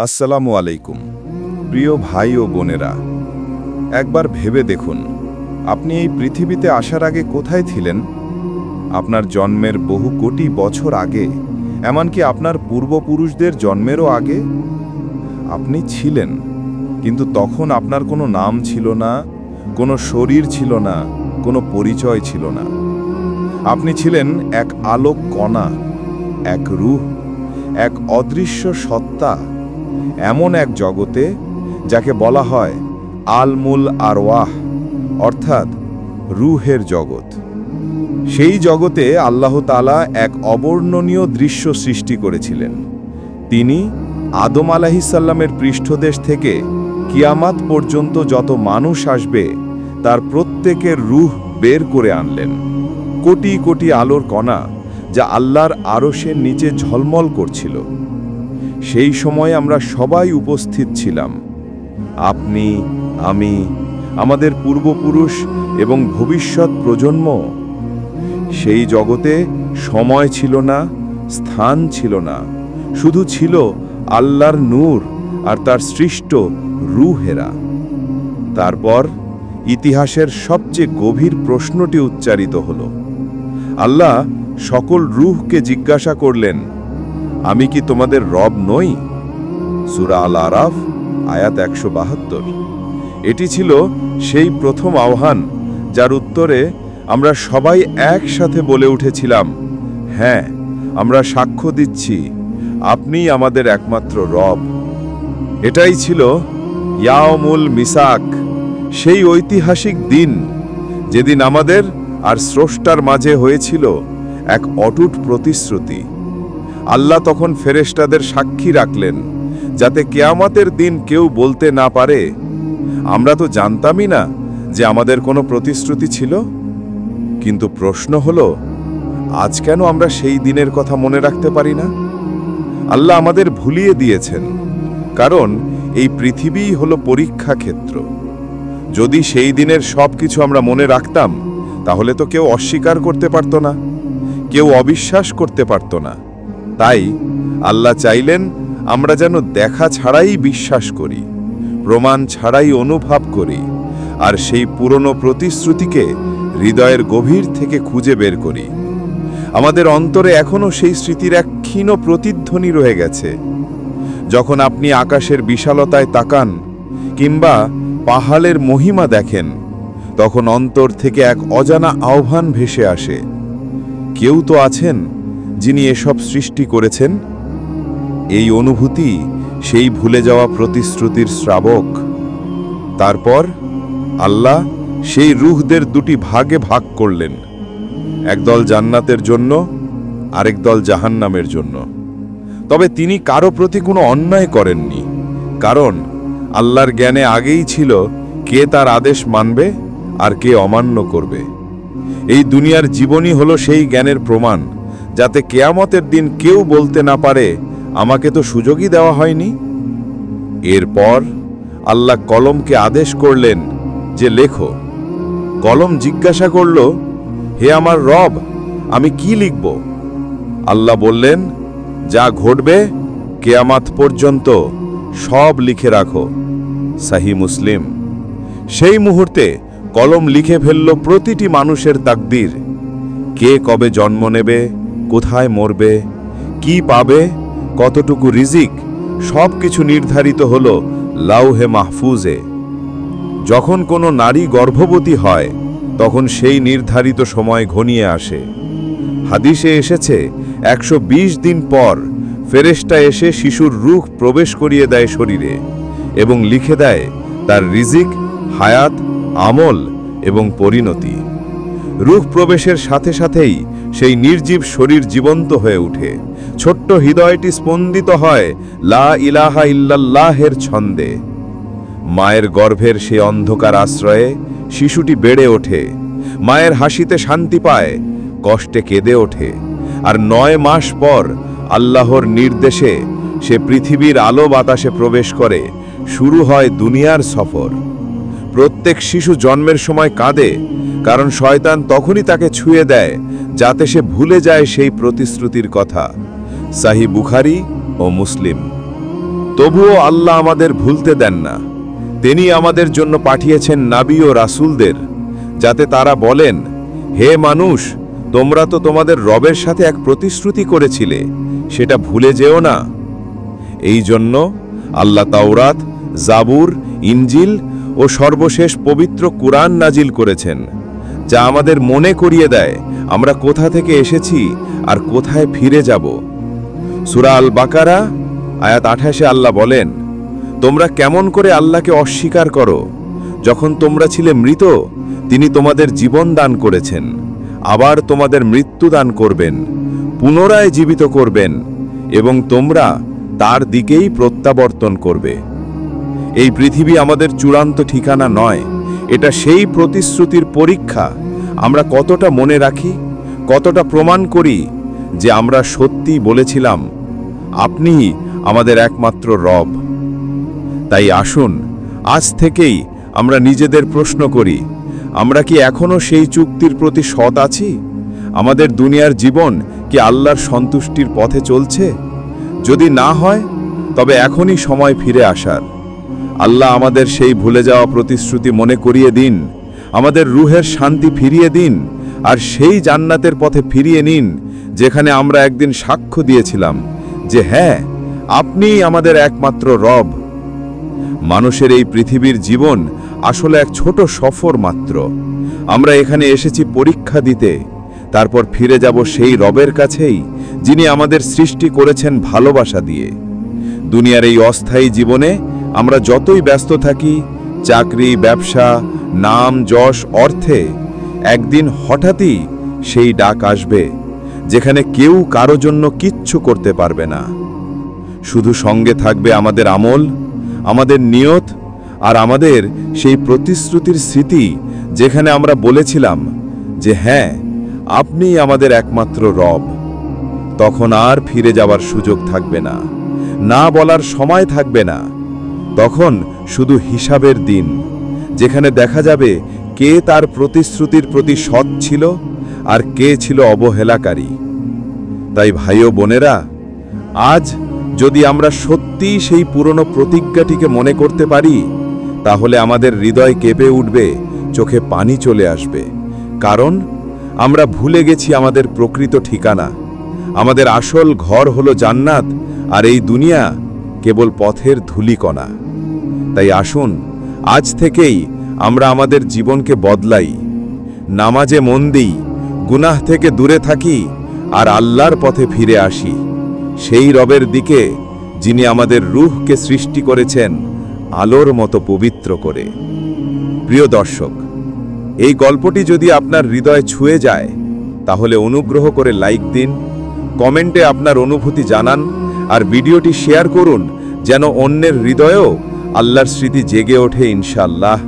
আসসালামু আলাইকুম প্রিয় ভাই ও বোনেরা, একবার ভেবে দেখুন, আপনি এই পৃথিবীতে আসার আগে কোথায় ছিলেন? আপনার জন্মের বহু কোটি বছর আগে, এমনকি আপনার পূর্বপুরুষদের জন্মেরও আগে আপনি ছিলেন, কিন্তু তখন আপনার কোনো নাম ছিল না, কোনো শরীর ছিল না, কোনো পরিচয় ছিল না। আপনি ছিলেন এক আলোক কণা, এক রূহ, এক অদৃশ্য সত্তা, এমন এক জগতে যাকে বলা হয় আলমুল আরওয়াহ, অর্থাৎ রূহের জগৎ। সেই জগতে আল্লাহ তাআলা এক অবর্ণনীয় দৃশ্য সৃষ্টি করেছিলেন। তিনি আদম আলাইহিসসালামের পৃষ্ঠদেশ থেকে কিয়ামত পর্যন্ত যত মানুষ আসবে তার প্রত্যেকের রূহ বের করে আনলেন। কোটি কোটি আলোর কণা যা আল্লাহর আরশের নিচে ঝলমল করছিল। সেই সময় আমরা সবাই উপস্থিত ছিলাম, আপনি, আমি, আমাদের পূর্বপুরুষ এবং ভবিষ্যৎ প্রজন্ম। সেই জগতে সময় ছিল না, স্থান ছিল না, শুধু ছিল আল্লাহর নূর আর তার সৃষ্ট রূহেরা। তারপর ইতিহাসের সবচেয়ে গভীর প্রশ্নটি উচ্চারিত হল। আল্লাহ সকল রূহকে জিজ্ঞাসা করলেন, আমি কি তোমাদের রব নই? সূরা আল আরাফ আয়াত ১৭২। এটি ছিল সেই প্রথম আহ্বান, যার উত্তরে আমরা সবাই একসাথে বলে উঠেছিলাম, হ্যাঁ, আমরা সাক্ষ্য দিচ্ছি আপনিই আমাদের একমাত্র রব। এটাই ছিল ইয়াউমুল মিসাক, সেই ঐতিহাসিক দিন যেদিন আমাদের আর স্রষ্টার মাঝে হয়েছিল এক অটুট প্রতিশ্রুতি। আল্লাহ তখন ফেরেশতাদের সাক্ষী রাখলেন, যাতে কিয়ামতের দিন কেউ বলতে না পারে, আমরা তো জানতামই না যে আমাদের কোনো প্রতিশ্রুতি ছিল। কিন্তু প্রশ্ন হলো, আজ কেন আমরা সেই দিনের কথা মনে রাখতে পারি না? আল্লাহ আমাদের ভুলিয়ে দিয়েছেন, কারণ এই পৃথিবীই হলো পরীক্ষা ক্ষেত্র। যদি সেই দিনের সব কিছু আমরা মনে রাখতাম, তাহলে তো কেউ অস্বীকার করতে পারত না, কেউ অবিশ্বাস করতে পারত না। তাই আল্লাহ চাইলেন আমরা যেন দেখা ছাড়াই বিশ্বাস করি, প্রমাণ ছাড়াই অনুভব করি, আর সেই পুরনো প্রতিশ্রুতিকে হৃদয়ের গভীর থেকে খুঁজে বের করি। আমাদের অন্তরে এখনও সেই স্মৃতির এক ক্ষীণ প্রতিধ্বনি রয়ে গেছে। যখন আপনি আকাশের বিশালতায় তাকান কিংবা পাহাড়ের মহিমা দেখেন, তখন অন্তর থেকে এক অজানা আহ্বান ভেসে আসে, কেউ তো আছেন যিনি এসব সৃষ্টি করেছেন। এই অনুভূতি সেই ভুলে যাওয়া প্রতিশ্রুতির শ্রাবক। তারপর আল্লাহ সেই রূহদের দুটি ভাগে ভাগ করলেন, একদল জান্নাতের জন্য, আরেক দল জাহান্নামের জন্য। তবে তিনি কারো প্রতি কোনো অন্যায় করেননি, কারণ আল্লাহর জ্ঞানে আগেই ছিল কে তার আদেশ মানবে আর কে অমান্য করবে। এই দুনিয়ার জীবনই হলো সেই জ্ঞানের প্রমাণ, যাতে কিয়ামতের দিন কেউ বলতে না পারে, আমাকে তো সুযোগই দেওয়া হয়নি। এরপর আল্লাহ কলমকে আদেশ করলেন যে লেখো। কলম জিজ্ঞাসা করল, হে আমার রব, আমি কি লিখব? আল্লাহ বললেন, যা ঘটবে কিয়ামত পর্যন্ত সব লিখে রাখো। সহিহ মুসলিম। সেই মুহূর্তে কলম লিখে ফেলল প্রতিটি মানুষের তাকদীর। কে কবে জন্ম নেবে, কোথায় মরবে, কি পাবে, কতটুকু রিজিক, সব কিছু নির্ধারিত হল লাউহে মাহফুজে। যখন কোনো নারী গর্ভবতী হয়, তখন সেই নির্ধারিত সময় ঘনিয়ে আসে। হাদিসে এসেছে ১২০ দিন পর ফেরেশতা এসে শিশুর রূহ প্রবেশ করিয়ে দেয় শরীরে এবং লিখে দেয় তার রিজিক, হায়াত, আমল এবং পরিণতি। রূহ প্রবেশের সাথে সাথেই সেই নির্জীব শরীর জীবন্ত হয়ে ওঠে। ছোট্ট হৃদয়টি স্পন্দিত হয় লা ইলাহা ইল্লাল্লাহের ছন্দে। মায়ের গর্ভের সে অন্ধকার আশ্রয়ে শিশুটি বেড়ে ওঠে। মায়ের হাসিতে শান্তি পায়, কষ্টে কেঁদে ওঠে। আর ৯ মাস পর আল্লাহর নির্দেশে সে পৃথিবীর আলো বাতাসে প্রবেশ করে। শুরু হয় দুনিয়ার সফর। প্রত্যেক শিশু জন্মের সময় কাঁদে, কারণ শয়তান তখনই তাকে ছুঁয়ে দেয়, যাতে সে ভুলে যায় সেই প্রতিশ্রুতির কথা। সহিহ বুখারী ও মুসলিম। তবুও আল্লাহ আমাদের ভুলতে দেন না। তিনি আমাদের জন্য পাঠিয়েছেন নবী ও রাসূলদের, যাতে তারা বলেন, হে মানুষ, তোমরা তো তোমাদের রবের সাথে এক প্রতিশ্রুতি করেছিলে, সেটা ভুলে যেও না। এই জন্য আল্লাহ তাওরাত, জাবুর, ইনজিল ও সর্বশেষ পবিত্র কুরআন নাজিল করেছেন, যা আমাদের মনে করিয়ে দেয় আমরা কোথা থেকে এসেছি আর কোথায় ফিরে যাব। সূরা আল বাকারা আয়াত 28-এ আল্লাহ বলেন, তোমরা কেমন করে আল্লাহকে অস্বীকার করো? যখন তোমরা ছিলে মৃত, তিনি তোমাদের জীবন দান করেছেন, আবার তোমাদের মৃত্যু দান করবেন, পুনরায় জীবিত করবেন, এবং তোমরা তার দিকেই প্রত্যাবর্তন করবে। এই পৃথিবী আমাদের চূড়ান্ত ঠিকানা নয়, এটা সেই প্রতিশ্রুতির পরীক্ষা। আমরা কতটা মনে রাখি, কতটা প্রমাণ করি যে আমরা সত্যি বলেছিলাম, আপনিই আমাদের একমাত্র রব। তাই আসুন, আজ থেকেই আমরা নিজেদের প্রশ্ন করি, আমরা কি এখনো সেই চুক্তির প্রতি সৎ আছি? আমাদের দুনিয়ার জীবন কি আল্লাহর সন্তুষ্টির পথে চলছে? যদি না হয়, তবে এখনই সময় ফিরে আসার। আল্লাহ আমাদের সেই ভুলে যাওয়া প্রতিশ্রুতি মনে করিয়ে দিন, আমাদের রুহের শান্তি ফিরিয়ে দিন, আর সেই জান্নাতের পথে ফিরিয়ে নিন, যেখানে আমরা একদিন সাক্ষ্য দিয়েছিলাম যে হ্যাঁ, আপনিই আমাদের একমাত্র রব। মানুষের এই পৃথিবীর জীবন আসলে এক ছোট সফর মাত্র। আমরা এখানে এসেছি পরীক্ষা দিতে, তারপর ফিরে যাব সেই রবের কাছেই, যিনি আমাদের সৃষ্টি করেছেন ভালোবাসা দিয়ে। দুনিয়ার এই অস্থায়ী জীবনে আমরা যতই ব্যস্ত থাকি, চাকরি, ব্যবসা, নাম, যশ, অর্থে, একদিন হঠাৎই সেই ডাক আসবে, যেখানে কেউ কারো জন্য কিচ্ছু করতে পারবে না। শুধু সঙ্গে থাকবে আমাদের আমল, আমাদের নিয়ত, আর আমাদের সেই প্রতিশ্রুতির স্মৃতি, যেখানে আমরা বলেছিলাম যে হ্যাঁ, আপনিই আমাদের একমাত্র রব। তখন আর ফিরে যাওয়ার সুযোগ থাকবে না, না বলার সময় থাকবে না। তখন শুধু হিসাবের দিন, যেখানে দেখা যাবে কে তার প্রতিশ্রুতির প্রতি সৎ ছিল আর কে ছিল অবহেলাকারী। তাই ভাই ও বোনেরা, আজ যদি আমরা সত্যিই সেই পুরনো প্রতিজ্ঞাটিকে মনে করতে পারি, তাহলে আমাদের হৃদয় কেঁপে উঠবে, চোখে পানি চলে আসবে। কারণ আমরা ভুলে গেছি আমাদের প্রকৃত ঠিকানা। আমাদের আসল ঘর হলো জান্নাত, আর এই দুনিয়া কেবল পথের ধূলিকণা। তাই আসুন, আজ থেকেই আমরা আমাদের জীবনকে বদলাই, নামাজে মন দিই, গুনাহ থেকে দূরে থাকি, আর আল্লাহর পথে ফিরে আসি, সেই রবের দিকে যিনি আমাদের রূহকে সৃষ্টি করেছেন আলোর মতো পবিত্র করে। প্রিয় দর্শক, এই গল্পটি যদি আপনার হৃদয় ছুঁয়ে যায়, তাহলে অনুগ্রহ করে লাইক দিন, কমেন্টে আপনার অনুভূতি জানান, আর ভিডিওটি শেয়ার করুন, যেন অন্যের হৃদয়েও আল্লাহর স্মৃতি জেগে ওঠে ইনশাআল্লাহ।